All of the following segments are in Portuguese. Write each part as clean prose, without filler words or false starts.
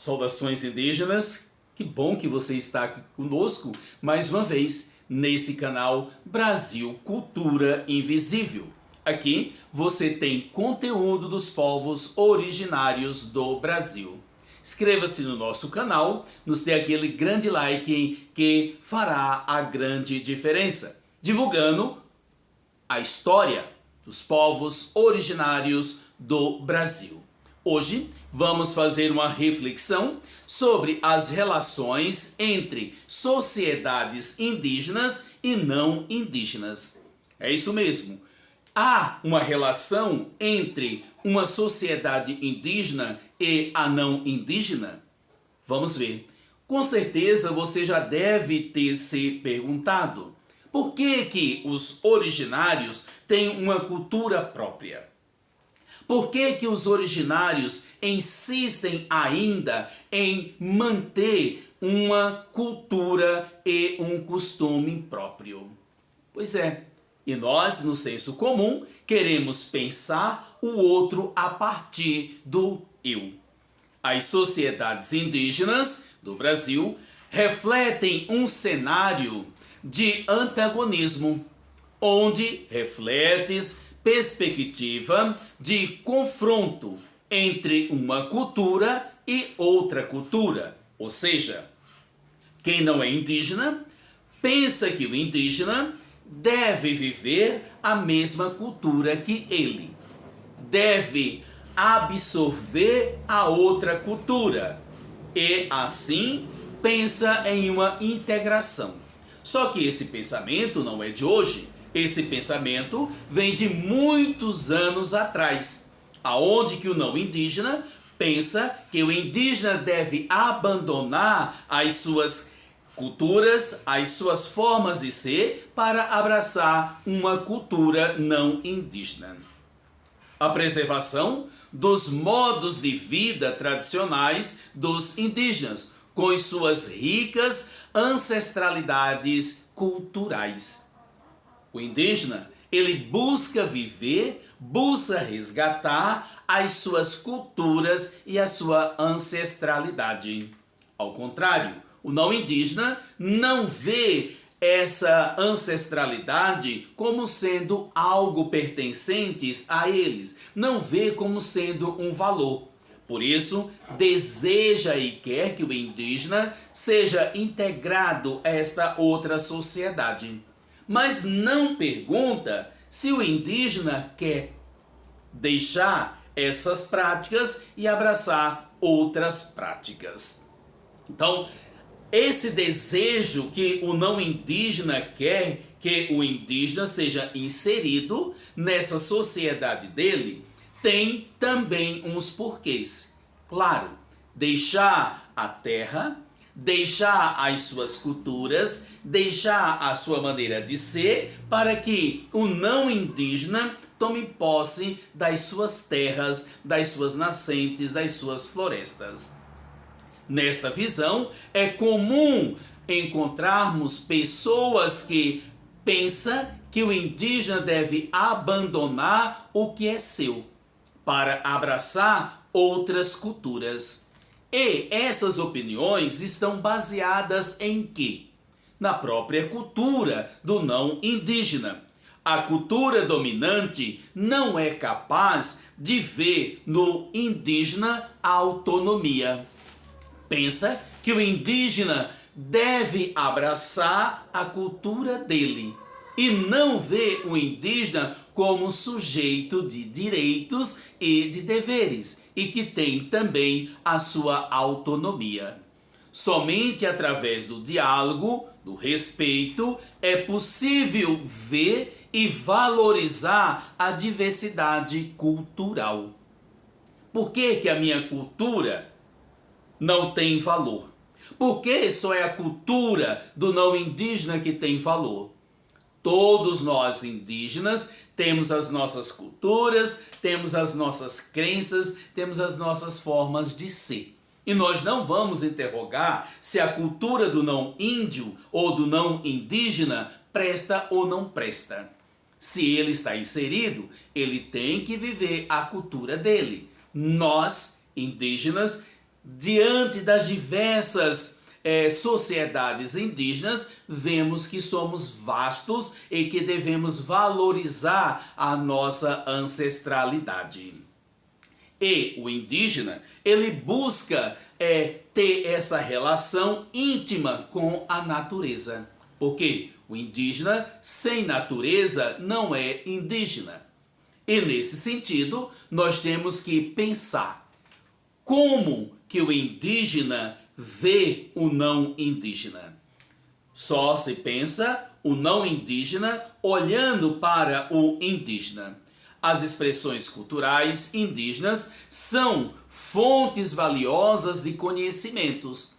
Saudações indígenas, que bom que você está aqui conosco mais uma vez nesse canal Brasil Cultura Invisível. Aqui você tem conteúdo dos povos originários do Brasil. Inscreva-se no nosso canal, nos dê aquele grande like que fará a grande diferença, divulgando a história dos povos originários do Brasil. Hoje vamos fazer uma reflexão sobre as relações entre sociedades indígenas e não indígenas. É isso mesmo. Há uma relação entre uma sociedade indígena e a não indígena? Vamos ver. Com certeza você já deve ter se perguntado: por que os originários têm uma cultura própria? Por que os originários insistem ainda em manter uma cultura e um costume próprio? Pois é, e nós, no senso comum, queremos pensar o outro a partir do eu. As sociedades indígenas do Brasil refletem um cenário de antagonismo, onde refletes perspectiva de confronto entre uma cultura e outra cultura. Ou seja, quem não é indígena pensa que o indígena deve viver a mesma cultura que ele, deve absorver a outra cultura e assim pensa em uma integração. Só que esse pensamento não é de hoje. Esse pensamento vem de muitos anos atrás, aonde que o não indígena pensa que o indígena deve abandonar as suas culturas, as suas formas de ser, para abraçar uma cultura não indígena. A preservação dos modos de vida tradicionais dos indígenas, com as suas ricas ancestralidades culturais. O indígena, ele busca viver, busca resgatar as suas culturas e a sua ancestralidade. Ao contrário, o não indígena não vê essa ancestralidade como sendo algo pertencente a eles, não vê como sendo um valor. Por isso, deseja e quer que o indígena seja integrado a esta outra sociedade. Mas não pergunta se o indígena quer deixar essas práticas e abraçar outras práticas. Então, esse desejo que o não indígena quer que o indígena seja inserido nessa sociedade dele, tem também uns porquês. Claro, deixar a terra, deixar as suas culturas, deixar a sua maneira de ser, para que o não indígena tome posse das suas terras, das suas nascentes, das suas florestas. Nesta visão, é comum encontrarmos pessoas que pensam que o indígena deve abandonar o que é seu, para abraçar outras culturas. E essas opiniões estão baseadas em quê? Na própria cultura do não indígena. A cultura dominante não é capaz de ver no indígena a autonomia. Pensa que o indígena deve abraçar a cultura dele e não vê o indígena como sujeito de direitos e de deveres e que tem também a sua autonomia. Somente através do diálogo, do respeito, é possível ver e valorizar a diversidade cultural. Por que a minha cultura não tem valor? Por que só é a cultura do não indígena que tem valor? Todos nós indígenas temos as nossas culturas, temos as nossas crenças, temos as nossas formas de ser. E nós não vamos interrogar se a cultura do não índio ou do não indígena presta ou não presta. Se ele está inserido, ele tem que viver a cultura dele. Nós, indígenas, diante das diversas sociedades indígenas, vemos que somos vastos e que devemos valorizar a nossa ancestralidade. E o indígena, ele busca ter essa relação íntima com a natureza. Porque o indígena sem natureza não é indígena. E nesse sentido, nós temos que pensar como que o indígena vê o não indígena. Só se pensa o não indígena olhando para o indígena. As expressões culturais indígenas são fontes valiosas de conhecimentos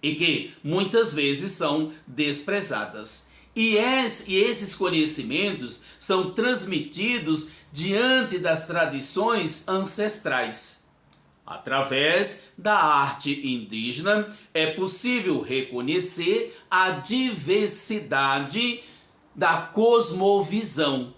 e que muitas vezes são desprezadas. E esses conhecimentos são transmitidos diante das tradições ancestrais. Através da arte indígena é possível reconhecer a diversidade da cosmovisão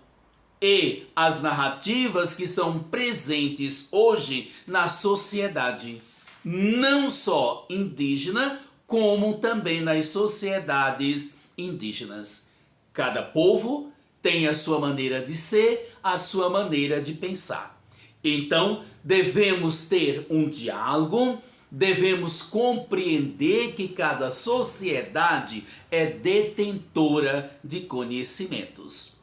e as narrativas que são presentes hoje na sociedade, não só indígena, como também nas sociedades indígenas. Cada povo tem a sua maneira de ser, a sua maneira de pensar. Então, devemos ter um diálogo, devemos compreender que cada sociedade é detentora de conhecimentos.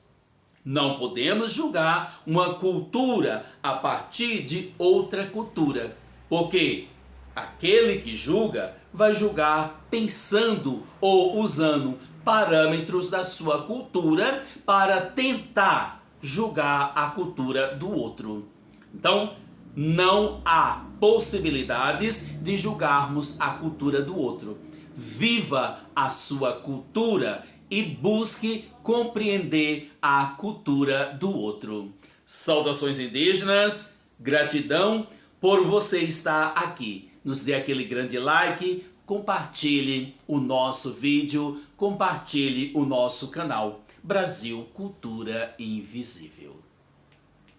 Não podemos julgar uma cultura a partir de outra cultura, porque aquele que julga vai julgar pensando ou usando parâmetros da sua cultura para tentar julgar a cultura do outro. Então, não há possibilidades de julgarmos a cultura do outro. Viva a sua cultura e busque compreender a cultura do outro. Saudações indígenas, gratidão por você estar aqui. Nos dê aquele grande like, compartilhe o nosso vídeo, compartilhe o nosso canal Brasil Cultura Invisível.